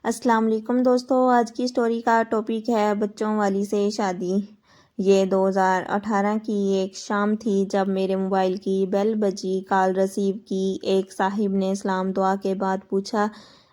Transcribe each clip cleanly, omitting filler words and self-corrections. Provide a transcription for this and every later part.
السلام علیکم دوستو، آج کی سٹوری کا ٹاپک ہے بچوں والی سے شادی۔ یہ 2018 کی ایک شام تھی جب میرے موبائل کی بیل بجی۔ کال ریسیو کی۔ ایک صاحب نے سلام دعا کے بعد پوچھا،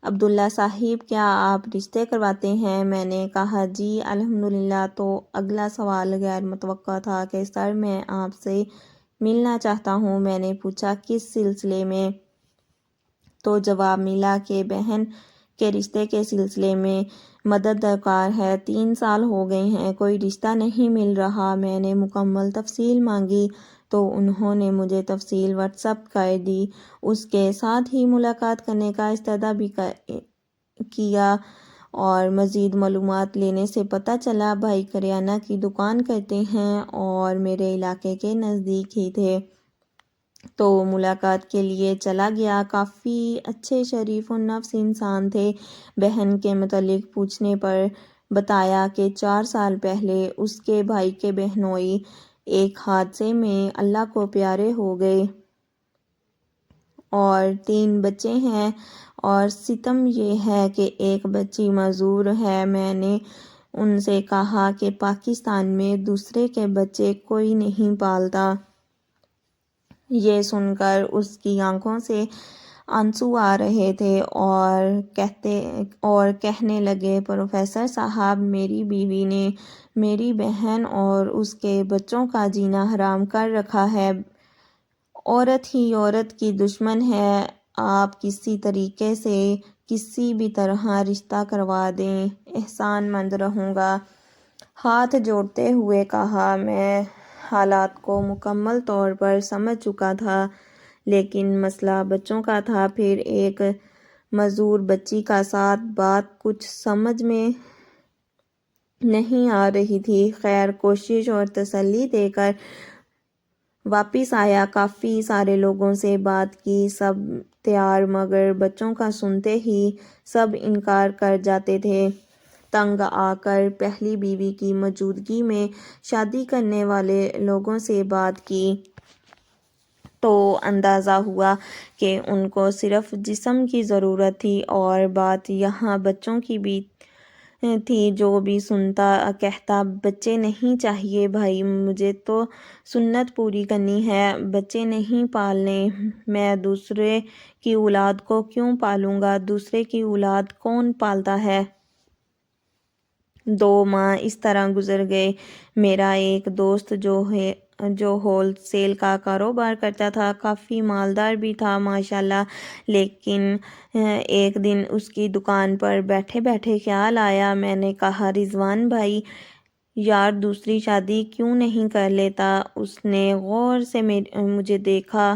عبداللہ صاحب کیا آپ رشتے کرواتے ہیں؟ میں نے کہا جی الحمدللہ۔ تو اگلا سوال غیر متوقع تھا کہ سر میں آپ سے ملنا چاہتا ہوں۔ میں نے پوچھا کس سلسلے میں؟ تو جواب ملا کہ بہن کے رشتے کے سلسلے میں مدد درکار ہے۔ 3 سال ہو گئے ہیں، کوئی رشتہ نہیں مل رہا۔ میں نے مکمل تفصیل مانگی تو انہوں نے مجھے تفصیل واٹس ایپ کر دی۔ اس کے ساتھ ہی ملاقات کرنے کا استدعا بھی کیا اور مزید معلومات لینے سے پتہ چلا بھائی کریانہ کی دکان کرتے ہیں اور میرے علاقے کے نزدیک ہی تھے۔ تو ملاقات کے لیے چلا گیا۔ کافی اچھے شریف النفس انسان تھے۔ بہن کے متعلق پوچھنے پر بتایا کہ 4 سال پہلے اس کے بھائی کے بہنوئی ایک حادثے میں اللہ کو پیارے ہو گئے اور 3 بچے ہیں، اور ستم یہ ہے کہ ایک بچی معذور ہے۔ میں نے ان سے کہا کہ پاکستان میں دوسرے کے بچے کوئی نہیں پالتا۔ یہ سن کر اس کی آنکھوں سے آنسو آ رہے تھے اور کہنے لگے، پروفیسر صاحب میری بیوی نے میری بہن اور اس کے بچوں کا جینا حرام کر رکھا ہے۔ عورت ہی عورت کی دشمن ہے۔ آپ کسی طریقے سے کسی بھی طرح رشتہ کروا دیں، احسان مند رہوں گا۔ ہاتھ جوڑتے ہوئے کہا، میں حالات کو مکمل طور پر سمجھ چکا تھا، لیکن مسئلہ بچوں کا تھا۔ پھر ایک معذور بچی کا ساتھ بات کچھ سمجھ میں نہیں آ رہی تھی۔ خیر کوشش اور تسلی دے کر واپس آیا۔ کافی سارے لوگوں سے بات کی، سب تیار، مگر بچوں کا سنتے ہی سب انکار کر جاتے تھے۔ تنگ آ کر پہلی بیوی کی موجودگی میں شادی کرنے والے لوگوں سے بات کی تو اندازہ ہوا کہ ان کو صرف جسم کی ضرورت تھی، اور بات یہاں بچوں کی بھی تھی۔ جو بھی سنتا کہتا، بچے نہیں چاہیے بھائی، مجھے تو سنت پوری کرنی ہے، بچے نہیں پالنے۔ میں دوسرے کی اولاد کو کیوں پالوں گا؟ دوسرے کی اولاد کون پالتا ہے؟ 2 ماہ اس طرح گزر گئے۔ میرا ایک دوست جو ہول سیل کا کاروبار کرتا تھا، کافی مالدار بھی تھا ماشاءاللہ، لیکن ایک دن اس کی دکان پر بیٹھے بیٹھے خیال آیا۔ میں نے کہا، رضوان بھائی یار دوسری شادی کیوں نہیں کر لیتا؟ اس نے غور سے مجھے دیکھا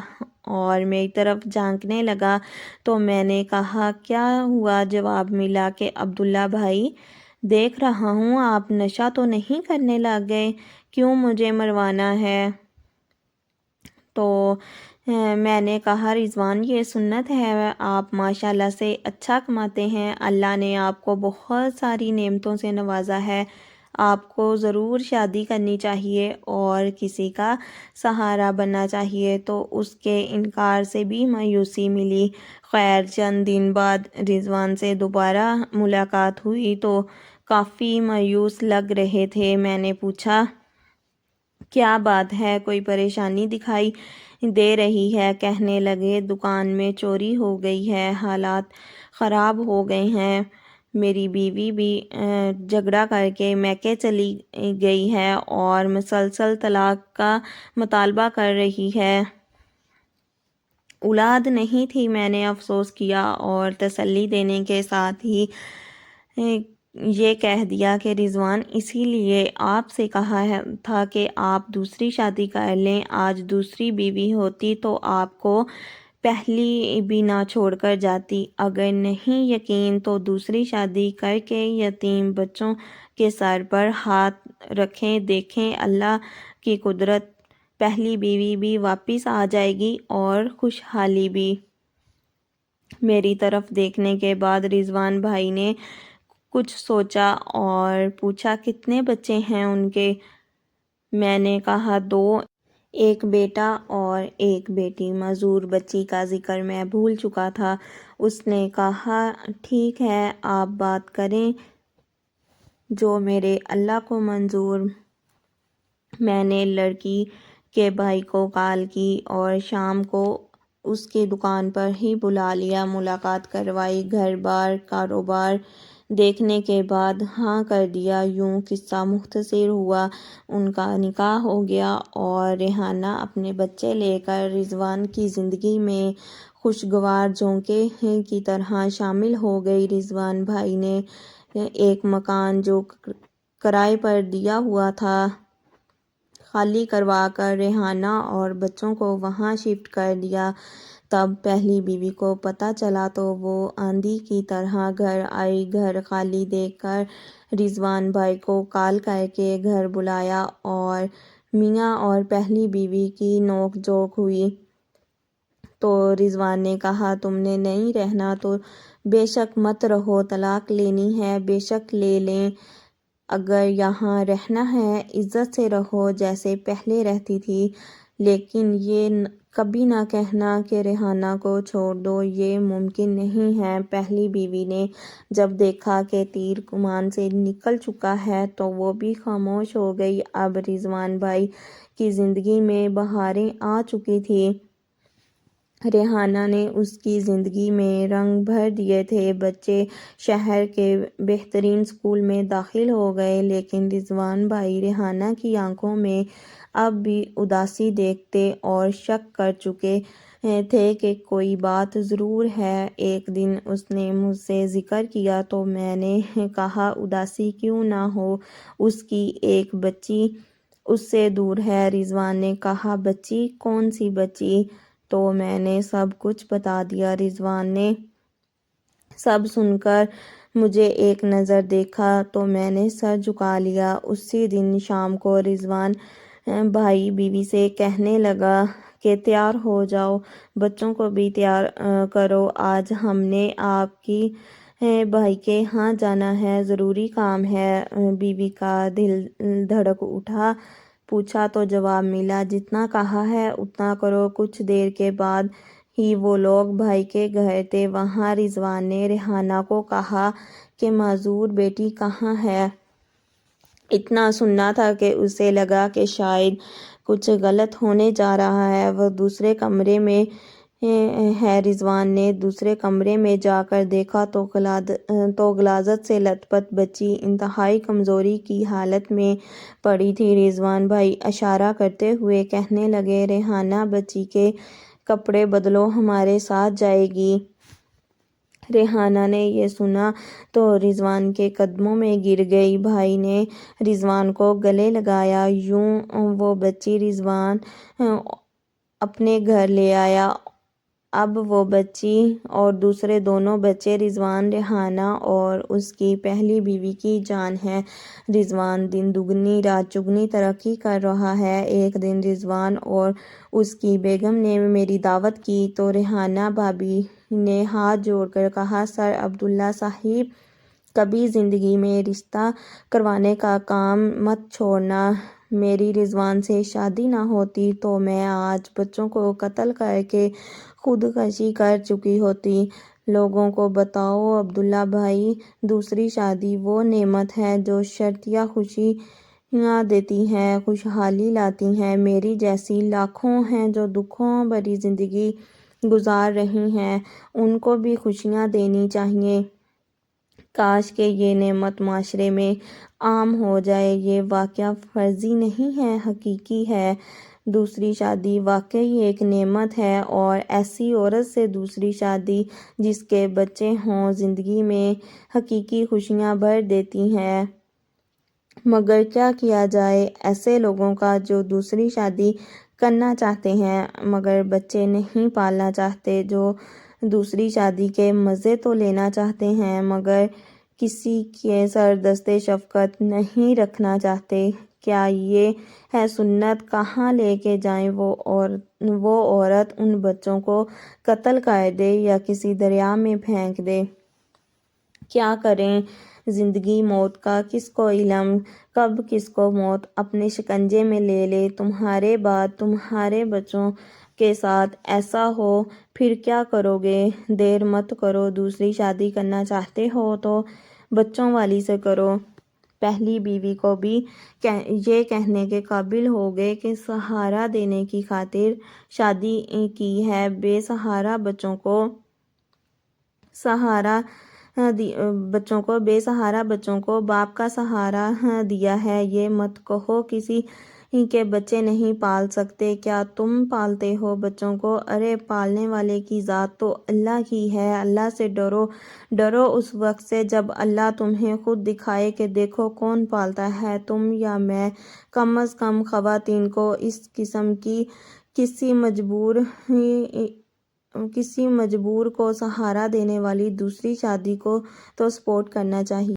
اور میری طرف جھانکنے لگا تو میں نے کہا، کیا ہوا؟ جواب ملا کہ عبداللہ بھائی دیکھ رہا ہوں آپ نشہ تو نہیں کرنے لگ گئے، کیوں مجھے مروانا ہے؟ تو میں نے کہا، رضوان یہ سنت ہے، آپ ماشاءاللہ سے اچھا کماتے ہیں، اللہ نے آپ کو بہت ساری نعمتوں سے نوازا ہے، آپ کو ضرور شادی کرنی چاہیے اور کسی کا سہارا بننا چاہیے۔ تو اس کے انکار سے بھی مایوسی ملی۔ خیر چند دن بعد رضوان سے دوبارہ ملاقات ہوئی تو کافی مایوس لگ رہے تھے۔ میں نے پوچھا، کیا بات ہے؟ کوئی پریشانی دکھائی دے رہی ہے؟ کہنے لگے، دکان میں چوری ہو گئی ہے، حالات خراب ہو گئے ہیں، میری بیوی بھی جھگڑا کر کے میکے چلی گئی ہے اور مسلسل طلاق کا مطالبہ کر رہی ہے۔ اولاد نہیں تھی۔ میں نے افسوس کیا اور تسلی دینے کے ساتھ ہی یہ کہہ دیا کہ رضوان اسی لیے آپ سے کہا تھا کہ آپ دوسری شادی کر لیں، آج دوسری بیوی ہوتی تو آپ کو پہلی بھی نہ چھوڑ کر جاتی۔ اگر نہیں یقین تو دوسری شادی کر کے یتیم بچوں کے سر پر ہاتھ رکھیں، دیکھیں اللہ کی قدرت، پہلی بیوی بھی واپس آ جائے گی اور خوشحالی بھی۔ میری طرف دیکھنے کے بعد رضوان بھائی نے کچھ سوچا اور پوچھا، کتنے بچے ہیں ان کے؟ میں نے کہا، 2، ایک بیٹا اور ایک بیٹی۔ معذور بچی کا ذکر میں بھول چکا تھا۔ اس نے کہا ٹھیک ہے آپ بات کریں جو میرے اللہ کو منظور۔ میں نے لڑکی کے بھائی کو کال کی اور شام کو اس کی دکان پر ہی بلا لیا، ملاقات کروائی، گھر بار کاروبار دیکھنے کے بعد ہاں کر دیا۔ یوں قصہ مختصر ہوا، ان کا نکاح ہو گیا اور ریحانہ اپنے بچے لے کر رضوان کی زندگی میں خوشگوار جھونکے کی طرح شامل ہو گئی۔ رضوان بھائی نے ایک مکان جو کرائے پر دیا ہوا تھا خالی کروا کر ریحانہ اور بچوں کو وہاں شفٹ کر دیا۔ تب پہلی بیوی کو پتہ چلا تو وہ آندھی کی طرح گھر آئی۔ گھر خالی دیکھ کر رضوان بھائی کو کال کر کے گھر بلایا اور میاں اور پہلی بیوی کی نوک جھوک ہوئی تو رضوان نے کہا تم نے نہیں رہنا تو بے شک مت رہو، طلاق لینی ہے بے شک لے لیں، اگر یہاں رہنا ہے عزت سے رہو جیسے پہلے رہتی تھی، لیکن یہ کبھی نہ کہنا کہ ریحانہ کو چھوڑ دو، یہ ممکن نہیں ہے۔ پہلی بیوی نے جب دیکھا کہ تیر کمان سے نکل چکا ہے تو وہ بھی خاموش ہو گئی۔ اب رضوان بھائی کی زندگی میں بہاریں آ چکی تھیں۔ ریحانہ نے اس کی زندگی میں رنگ بھر دیے تھے، بچے شہر کے بہترین اسکول میں داخل ہو گئے، لیکن رضوان بھائی ریحانہ کی آنکھوں میں اب بھی اداسی دیکھتے اور شک کر چکے تھے کہ کوئی بات ضرور ہے۔ ایک دن اس نے مجھ سے ذکر کیا تو میں نے کہا اداسی کیوں نہ ہو، اس کی ایک بچی اس سے دور ہے۔ رضوان نے کہا بچی؟ کون سی بچی؟ تو میں نے سب کچھ بتا دیا۔ رضوان نے سب سن کر مجھے ایک نظر دیکھا تو میں نے سر جھکا لیا۔ اسی دن شام کو رضوان بھائی بیوی سے کہنے لگا کہ تیار ہو جاؤ، بچوں کو بھی تیار کرو، آج ہم نے آپ کی بھائی کے ہاں جانا ہے، ضروری کام ہے۔ بیوی کا دل دھڑک اٹھا، پوچھا تو جواب ملا جتنا کہا ہے اتنا کرو۔ کچھ دیر کے بعد ہی وہ لوگ بھائی کے گھر تھے۔ وہاں رضوان نے ریحانہ کو کہا کہ معذور بیٹی کہاں ہے؟ اتنا سننا تھا کہ اسے لگا کہ شاید کچھ غلط ہونے جا رہا ہے، وہ دوسرے کمرے میں ہے۔ رضوان نے دوسرے کمرے میں جا کر دیکھا تو غلاظت سے لت پت بچی انتہائی کمزوری کی حالت میں پڑی تھی۔ رضوان بھائی اشارہ کرتے ہوئے کہنے لگے ریحانہ بچی کے کپڑے بدلو، ہمارے ساتھ جائے گی۔ ریحانہ نے یہ سنا تو رضوان کے قدموں میں گر گئی۔ بھائی نے رضوان کو گلے لگایا، یوں وہ بچی رضوان اپنے گھر لے آیا۔ اب وہ بچی اور دوسرے دونوں بچے رضوان، ریحانہ اور اس کی پہلی بیوی کی جان ہیں۔ رضوان دن دگنی رات چگنی ترقی کر رہا ہے۔ ایک دن رضوان اور اس کی بیگم نے میری دعوت کی تو ریحانہ بھابی نے ہاتھ جوڑ کر کہا سر عبداللہ صاحب کبھی زندگی میں رشتہ کروانے کا کام مت چھوڑنا، میری رضوان سے شادی نہ ہوتی تو میں آج بچوں کو قتل کر کے خودکشی کر چکی ہوتی۔ لوگوں کو بتاؤ عبداللہ بھائی، دوسری شادی وہ نعمت ہے جو شرطیہ خوشیاں دیتی ہے، خوشحالی لاتی ہے۔ میری جیسی لاکھوں ہیں جو دکھوں بھری زندگی گزار رہی ہیں، ان کو بھی خوشیاں دینی چاہیے۔ کاش کہ یہ نعمت معاشرے میں عام ہو جائے۔ یہ واقعہ فرضی نہیں ہے، حقیقی ہے۔ دوسری شادی واقعی ایک نعمت ہے، اور ایسی عورت سے دوسری شادی جس کے بچے ہوں زندگی میں حقیقی خوشیاں بھر دیتی ہے۔ مگر کیا کیا جائے ایسے لوگوں کا جو دوسری شادی کرنا چاہتے ہیں مگر بچے نہیں پالنا چاہتے، جو دوسری شادی کے مزے تو لینا چاہتے ہیں مگر کسی کے سر دست شفقت نہیں رکھنا چاہتے۔ کیا یہ ہے سنت؟ کہاں لے کے جائیں وہ عورت ان بچوں کو قتل کر دے یا کسی دریا میں پھینک دے؟ کیا کریں زندگی موت کا کس کو علم، کب کس کو موت اپنے شکنجے میں لے لے۔ تمہارے بعد تمہارے بچوں کے ساتھ ایسا ہو پھر کیا کرو گے؟ دیر مت کرو، دوسری شادی کرنا چاہتے ہو تو بچوں والی سے کرو۔ پہلی بیوی کو بھی یہ کہنے کے قابل ہو گئے کہ سہارا دینے کی خاطر شادی کی ہے، بے سہارا بچوں کو باپ کا سہارا دیا ہے۔ یہ مت کہو کسی کے بچے نہیں پال سکتے، کیا تم پالتے ہو بچوں کو؟ ارے پالنے والے کی ذات تو اللہ ہی ہے۔ اللہ سے ڈرو اس وقت سے جب اللہ تمہیں خود دکھائے کہ دیکھو کون پالتا ہے، تم یا میں۔ کم از کم خواتین کو اس قسم کی کسی مجبور کو سہارا دینے والی دوسری شادی کو تو سپورٹ کرنا چاہیے۔